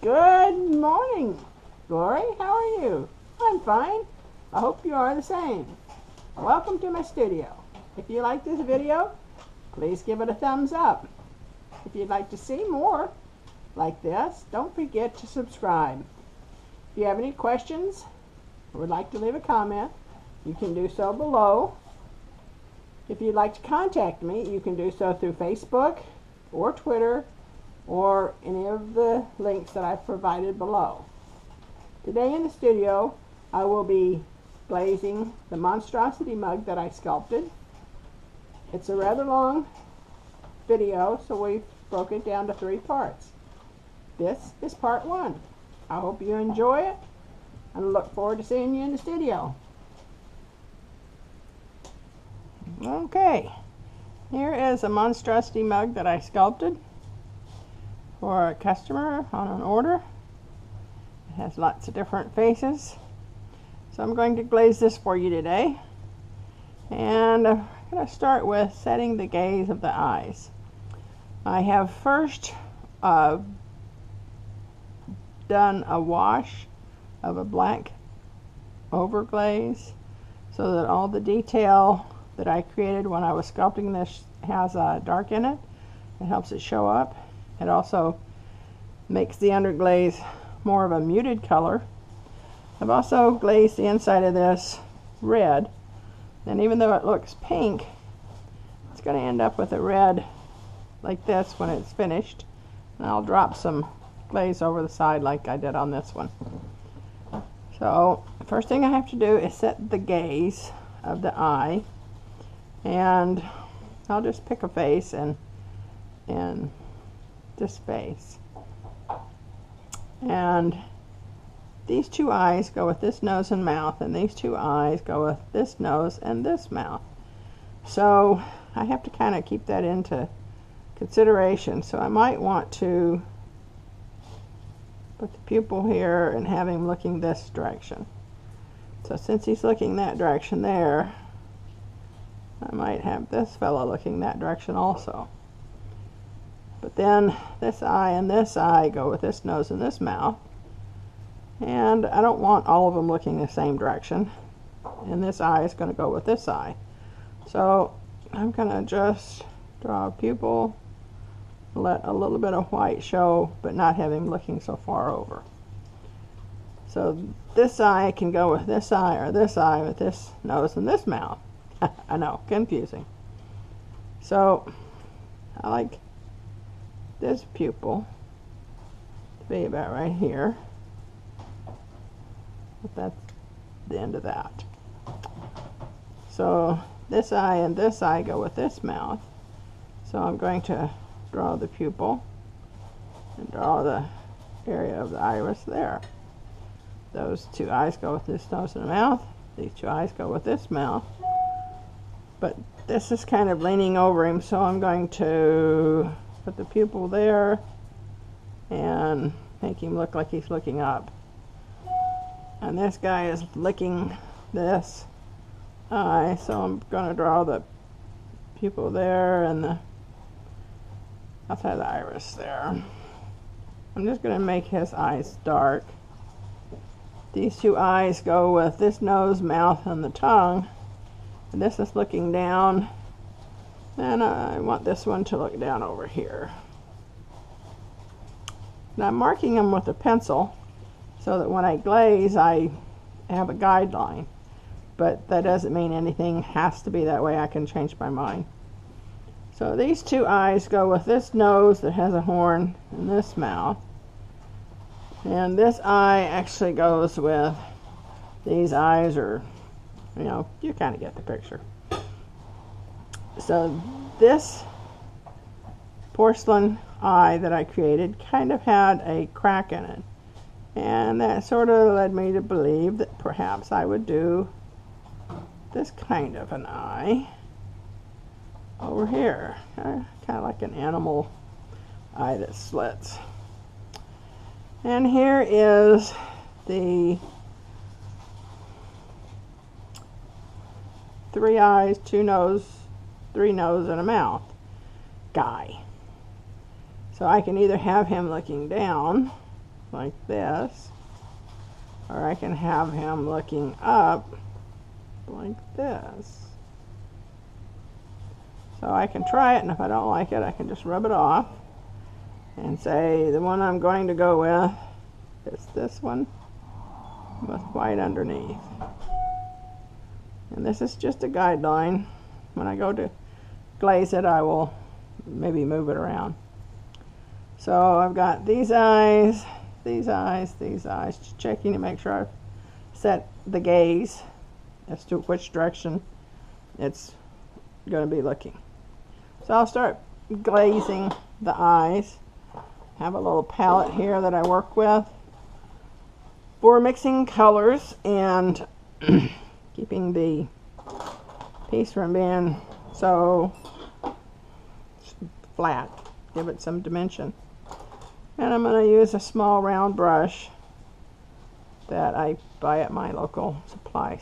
Good morning, Glory. How are you? I'm fine. I hope you are the same. Welcome to my studio. If you like this video, please give it a thumbs up. If you'd like to see more like this, don't forget to subscribe. If you have any questions or would like to leave a comment, you can do so below. If you'd like to contact me, you can do so through Facebook or Twitter or any of the links that I've provided below. Today in the studio, I will be glazing the Monstrosity Mug that I sculpted. It's a rather long video, so we've broken it down to 3 parts. This is part 1. I hope you enjoy it, and look forward to seeing you in the studio. Okay, here is a Monstrosity Mug that I sculpted for a customer on an order. It has lots of different faces. So I'm going to glaze this for you today. And I'm going to start with setting the gaze of the eyes. I have first done a wash of a black overglaze so that all the detail that I created when I was sculpting this has dark in it. It helps it show up. It also makes the underglaze more of a muted color. I've also glazed the inside of this red, and even though it looks pink, it's going to end up with a red like this when it's finished. And I'll drop some glaze over the side like I did on this one. So the first thing I have to do is set the gaze of the eye, and I'll just pick a face and this face, and these 2 eyes go with this nose and mouth, and these 2 eyes go with this nose and this mouth. So I have to kind of keep that into consideration. So I might want to put the pupil here and have him looking this direction. So since he's looking that direction there, I might have this fellow looking that direction also. But then this eye and this eye go with this nose and this mouth. And I don't want all of them looking the same direction. And this eye is going to go with this eye. So I'm going to just draw a pupil, let a little bit of white show, but not have him looking so far over. So this eye can go with this eye, or this eye with this nose and this mouth. I know, confusing. So I like this pupil to be about right here. But that's the end of that. So this eye and this eye go with this mouth. So I'm going to draw the pupil and draw the area of the iris there. Those 2 eyes go with this nose and mouth. These 2 eyes go with this mouth. But this is kind of leaning over him, so I'm going to put the pupil there and make him look like he's looking up. And this guy is licking this eye, so I'm going to draw the pupil there and the outside of the iris there. I'm just going to make his eyes dark. These 2 eyes go with this nose, mouth, and the tongue. And this is looking down, and I want this one to look down over here. Now I'm marking them with a pencil so that when I glaze I have a guideline, but that doesn't mean anything has to be that way. I can change my mind. So these 2 eyes go with this nose that has a horn and this mouth, and this eye actually goes with these eyes, or you know, you kind of get the picture. So this porcelain eye that I created kind of had a crack in it, and that sort of led me to believe that perhaps I would do this kind of an eye over here, kind of like an animal eye that slits. And here is the 3 eyes, 2 nose, 3 nose, and a mouth guy. So I can either have him looking down like this, or I can have him looking up like this. So I can try it, and if I don't like it, I can just rub it off and say the one I'm going to go with is this one with white underneath. And this is just a guideline. When I go to glaze it, I will maybe move it around. So I've got these eyes, these eyes, these eyes, just checking to make sure I've set the gaze as to which direction it's going to be looking. So I'll start glazing the eyes. Have a little palette here that I work with for mixing colors and keeping the piece from being so flat. Give it some dimension. And I'm going to use a small round brush that I buy at my local supply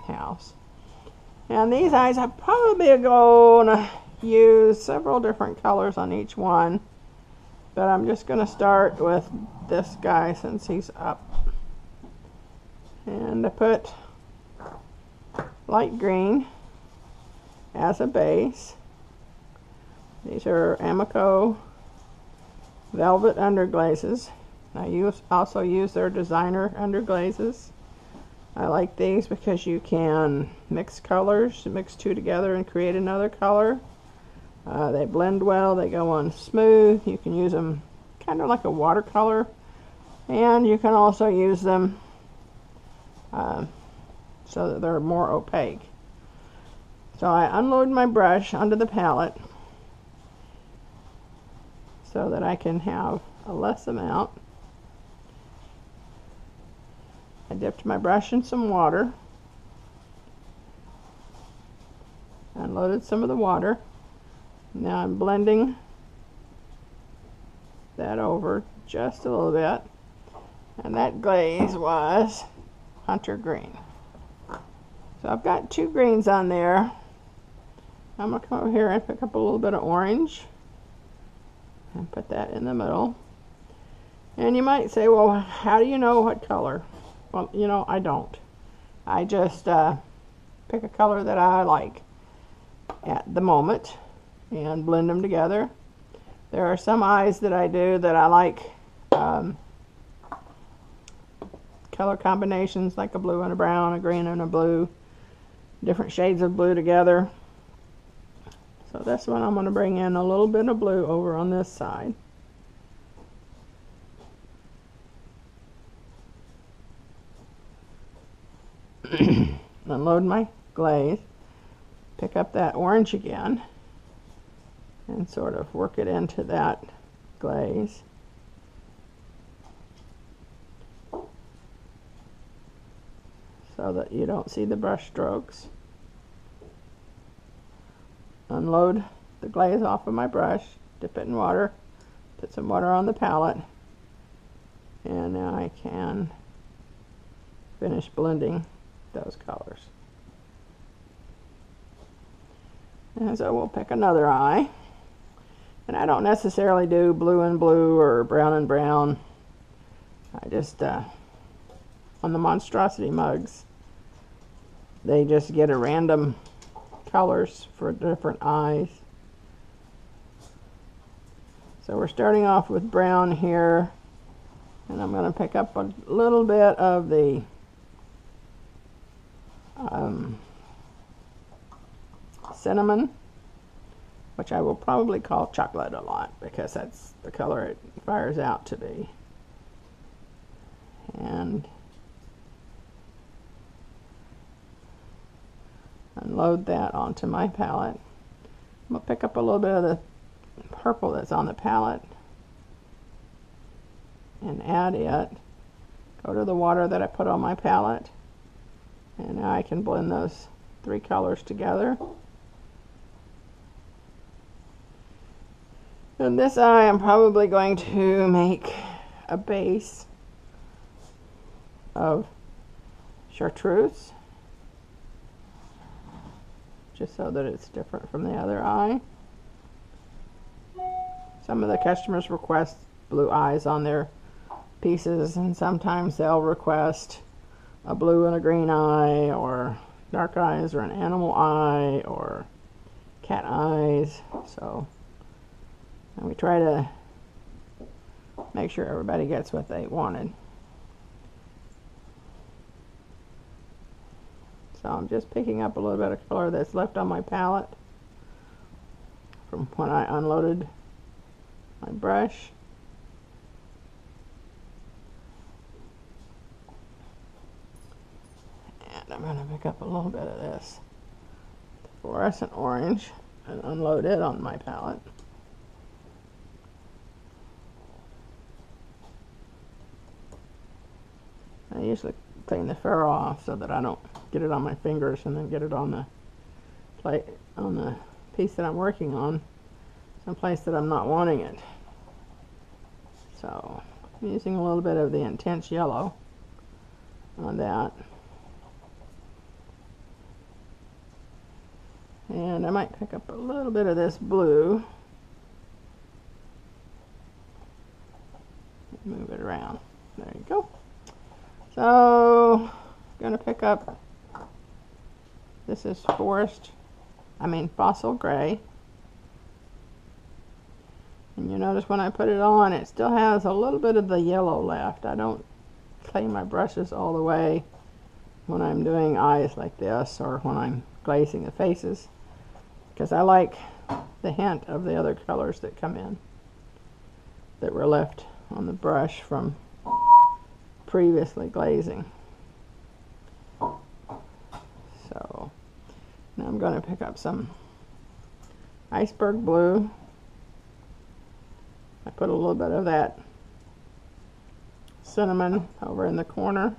house. And these eyes, I'm probably going to use several different colors on each one. But I'm just going to start with this guy since he's up. And I put light green as a base. These are Amico velvet underglazes. I also use their designer underglazes. I like these because you can mix colors, mix two together and create another color. They blend well, they go on smooth. You can use them kind of like a watercolor, and you can also use them so that they're more opaque. So I unload my brush onto the palette so that I can have a less amount. I dipped my brush in some water, unloaded some of the water. Now I'm blending that over just a little bit, and that glaze was hunter green. So I've got two greens on there. I'm going to come over here and pick up a little bit of orange and put that in the middle. And you might say, well, how do you know what color? Well, you know, I don't. I just pick a color that I like at the moment and blend them together. There are some eyes that I do that I like color combinations, like a blue and a brown, a green and a blue, different shades of blue together. So this one I'm going to bring in a little bit of blue over on this side. Unload my glaze, pick up that orange again, and sort of work it into that glaze. So that you don't see the brush strokes. Unload the glaze off of my brush, dip it in water, put some water on the palette, and now I can finish blending those colors. And so we'll pick another eye. And I don't necessarily do blue and blue or brown and brown. I just, on the Monstrosity mugs, they just get a random colors for different eyes. So we're starting off with brown here, and I'm going to pick up a little bit of the cinnamon, which I will probably call chocolate a lot because that's the color it fires out to be. And unload that onto my palette. I'm going to pick up a little bit of the purple that's on the palette and add it. Go to the water that I put on my palette, and now I can blend those three colors together. And this eye I'm probably going to make a base of chartreuse, just so that it's different from the other eye. Some of the customers request blue eyes on their pieces, and sometimes they'll request a blue and a green eye, or dark eyes, or an animal eye, or cat eyes. So, and we try to make sure everybody gets what they wanted. So I'm just picking up a little bit of color that's left on my palette from when I unloaded my brush. And I'm going to pick up a little bit of this fluorescent orange and unload it on my palette. I usually clean the ferrule off so that I don't get it on my fingers and then get it on the plate, on the piece that I'm working on, someplace that I'm not wanting it. So I'm using a little bit of the intense yellow on that. And I might pick up a little bit of this blue. Move it around. There you go. So I'm going to pick up, this is fossil gray. And you notice when I put it on, it still has a little bit of the yellow left. I don't clean my brushes all the way when I'm doing eyes like this, or when I'm glazing the faces, because I like the hint of the other colors that come in that were left on the brush from previously glazing. So now I'm going to pick up some iceberg blue. I put a little bit of that cinnamon over in the corner,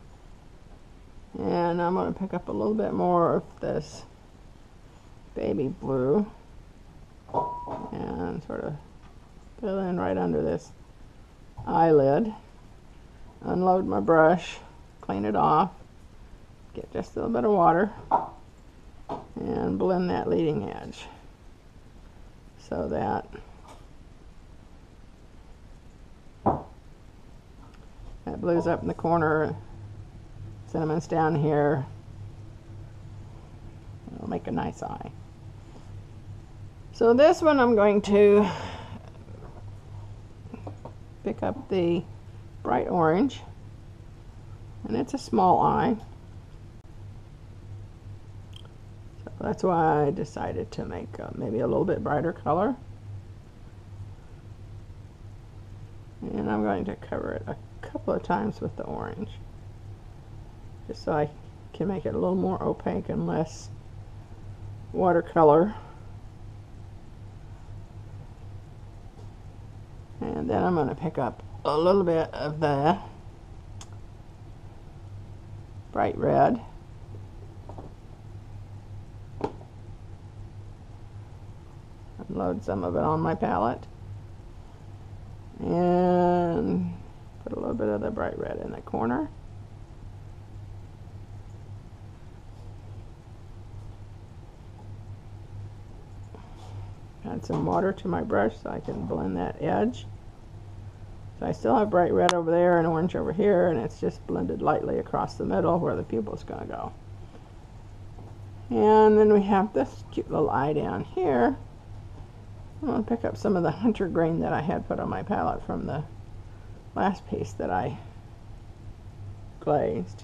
and I'm going to pick up a little bit more of this baby blue and sort of fill in right under this eyelid. Unload my brush, clean it off, get just a little bit of water, and blend that leading edge so that that blue's up in the corner, cinnamon's down here. It'll make a nice eye. So this one I'm going to pick up the bright orange, and it's a small eye. So that's why I decided to make maybe a little bit brighter color. And I'm going to cover it a couple of times with the orange, just so I can make it a little more opaque and less watercolor. And then I'm going to pick up a little bit of the bright red. Unload some of it on my palette. And put a little bit of the bright red in the corner. Add some water to my brush so I can blend that edge. So I still have bright red over there and orange over here, and it's just blended lightly across the middle where the pupil's going to go. And then we have this cute little eye down here. I'm going to pick up some of the hunter green that I had put on my palette from the last piece that I glazed.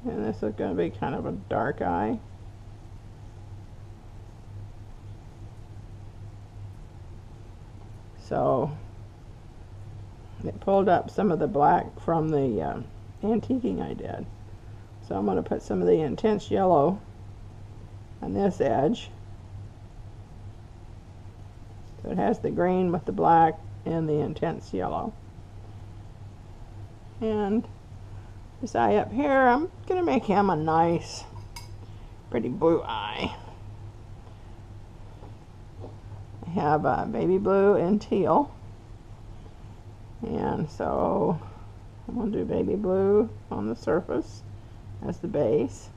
And this is going to be kind of a dark eye. So it pulled up some of the black from the antiquing I did. So I'm going to put some of the intense yellow on this edge. So it has the green with the black and the intense yellow. And this eye up here, I'm going to make him a nice, pretty blue eye. I have baby blue and teal. And so I'm going to do baby blue on the surface as the base.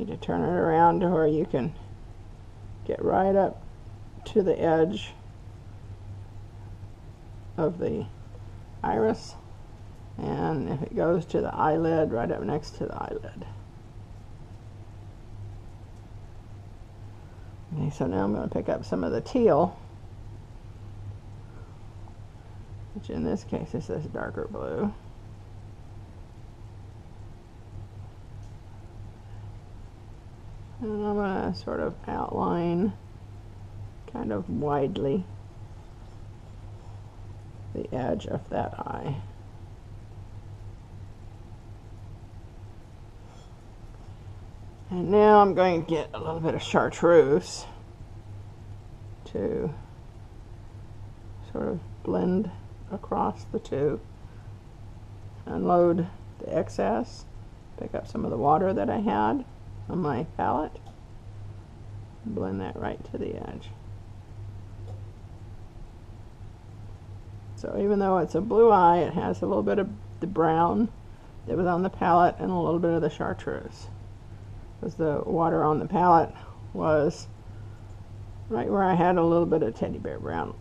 need to turn it around to where you can get right up to the edge of the iris, and if it goes to the eyelid, right up next to the eyelid. Okay, so now I'm going to pick up some of the teal, which in this case is this darker blue. And I'm going to sort of outline kind of widely the edge of that eye. And now I'm going to get a little bit of chartreuse to sort of blend across the two. Unload the excess, pick up some of the water that I had on my palette, and blend that right to the edge. So even though it's a blue eye, it has a little bit of the brown that was on the palette and a little bit of the chartreuse, because the water on the palette was right where I had a little bit of teddy bear brown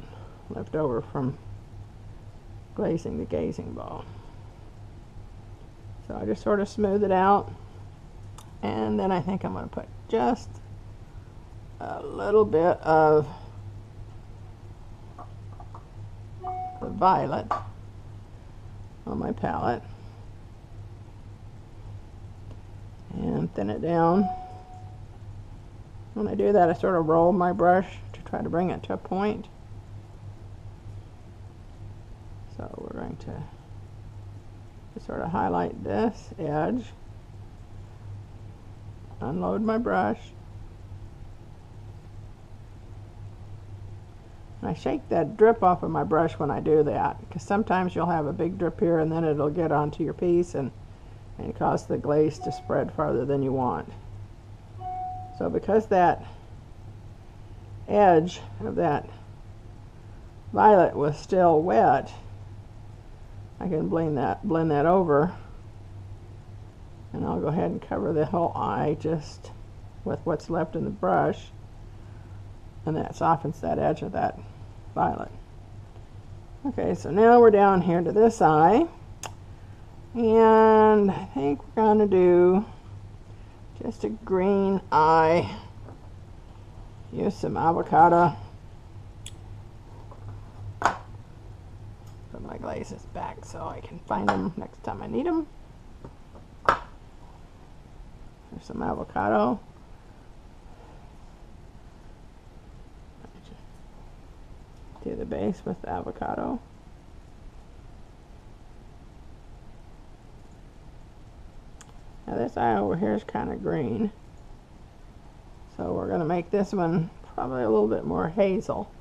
left over from glazing the gazing ball. So I just sort of smooth it out, and then I think I'm going to put just a little bit of the violet on my palette and thin it down. When I do that, I sort of roll my brush to try to bring it to a point. So we're going to sort of highlight this edge, unload my brush. I shake that drip off of my brush when I do that, because sometimes you'll have a big drip here and then it'll get onto your piece and cause the glaze to spread farther than you want. So because that edge of that violet was still wet, I can blend that over, and I'll go ahead and cover the whole eye just with what's left in the brush, and that softens that edge of that violet. Okay, so now we're down here to this eye, and I think we're going to do just a green eye. Use some avocado. Put my glazes back so I can find them next time I need them. There's some avocado. Do the base with the avocado. Now this eye over here is kind of green, so we're going to make this one probably a little bit more hazel.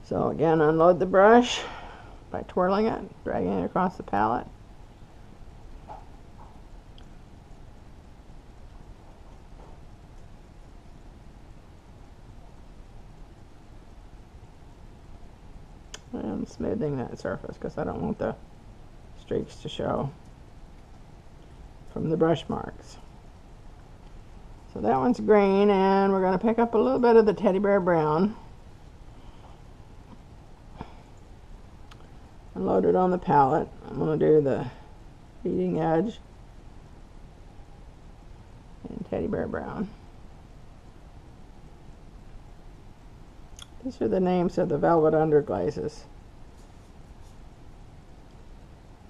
So again, unload the brush by twirling it, dragging it across the palette. And smoothing that surface because I don't want the streaks to show from the brush marks. So that one's green, and we're going to pick up a little bit of the teddy bear brown and load it on the palette. I'm going to do the leading edge and teddy bear brown. These are the names of the velvet underglazes.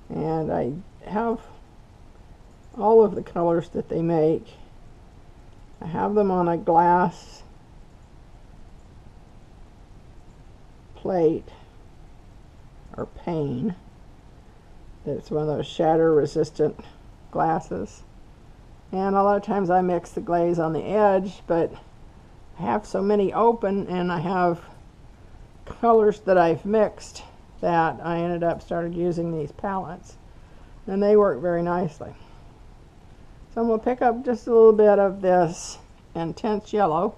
And I have all of the colors that they make. I have them on a glass plate or pane. It's one of those shatter resistant glasses. And a lot of times I mix the glaze on the edge, but I have so many open and I have colors that I've mixed that I ended up started using these palettes, and they work very nicely. So I'm going to pick up just a little bit of this intense yellow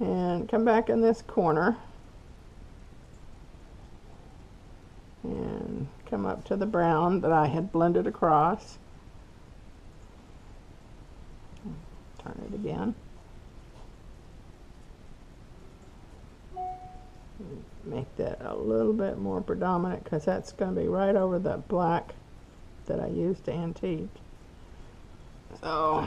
And come back in this corner and come up to the brown that I had blended across. Turn it again. Make that a little bit more predominant because that's going to be right over the black that I used to antique. So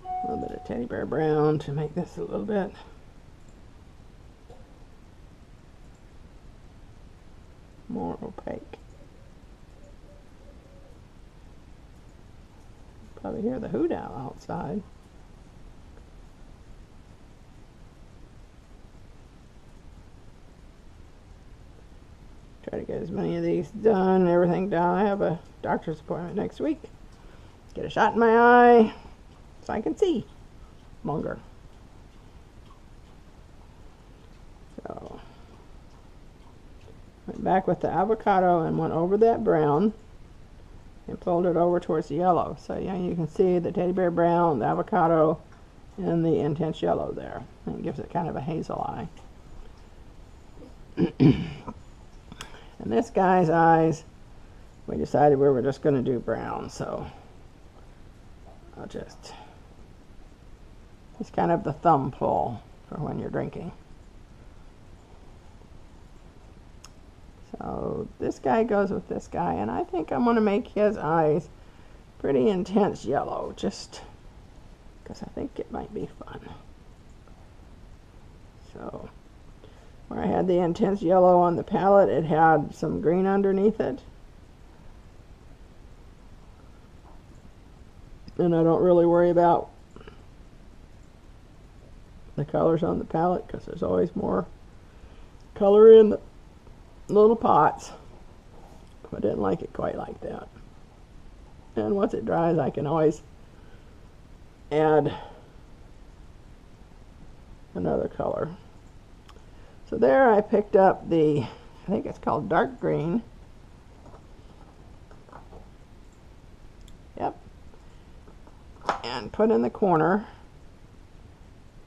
a little bit of teddy bear brown to make this a little bit more opaque. Probably hear the hoot owl outside. Try to get as many of these done, everything done. I have a doctor's appointment next week. Get a shot in my eye so I can see longer. So, went back with the avocado and went over that brown and pulled it over towards the yellow. So yeah, you can see the teddy bear brown, the avocado, and the intense yellow there. And it gives it kind of a hazel eye. And this guy's eyes, we decided we were just going to do brown, so I'll just, it's kind of the thumb pull for when you're drinking. So this guy goes with this guy, and I think I'm going to make his eyes pretty intense yellow, just because I think it might be fun. So where I had the intense yellow on the palette, it had some green underneath it. And I don't really worry about the colors on the palette because there's always more color in the little pots. I didn't like it quite like that. And once it dries, I can always add another color. So there I picked up the, I think it's called dark green. Yep. And put in the corner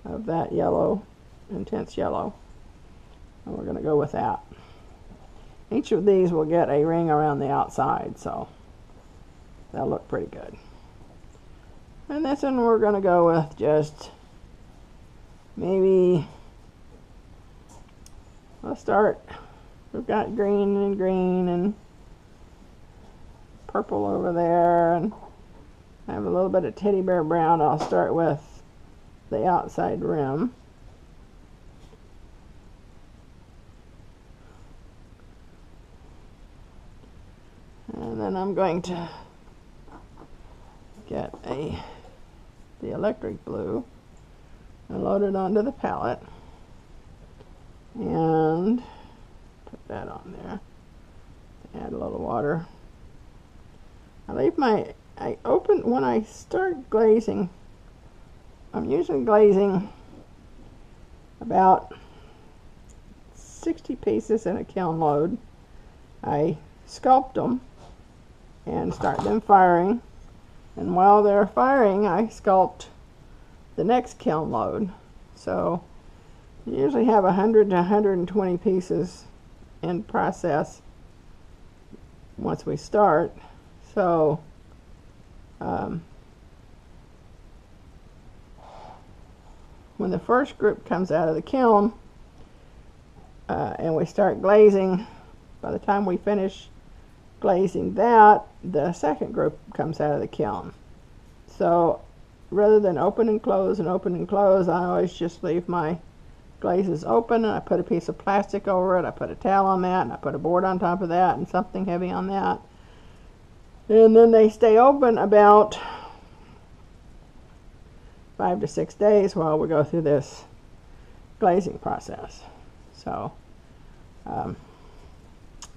of that yellow, intense yellow. And we're going to go with that. Each of these will get a ring around the outside, so that'll look pretty good. And this one we're going to go with just maybe, let's start, we've got green and purple over there, and I have a little bit of teddy bear brown. I'll start with the outside rim. And then I'm going to get the electric blue and load it onto the palette and put that on there. Add a little water. I open, when I start glazing, I'm usually glazing about 60 pieces in a kiln load. I sculpt them and start them firing, and while they're firing I sculpt the next kiln load. So you usually have 100 to 120 pieces in process once we start. So when the first group comes out of the kiln and we start glazing, by the time we finish glazing that, the second group comes out of the kiln. So rather than open and close and open and close, I always just leave my glazes open, and I put a piece of plastic over it, I put a towel on that, and I put a board on top of that and something heavy on that. And then they stay open about 5 to 6 days while we go through this glazing process. So I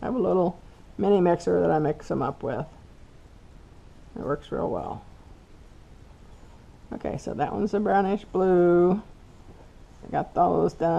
have a little mini mixer that I mix them up with. It works real well. Okay, so that one's a brownish blue. I got those done.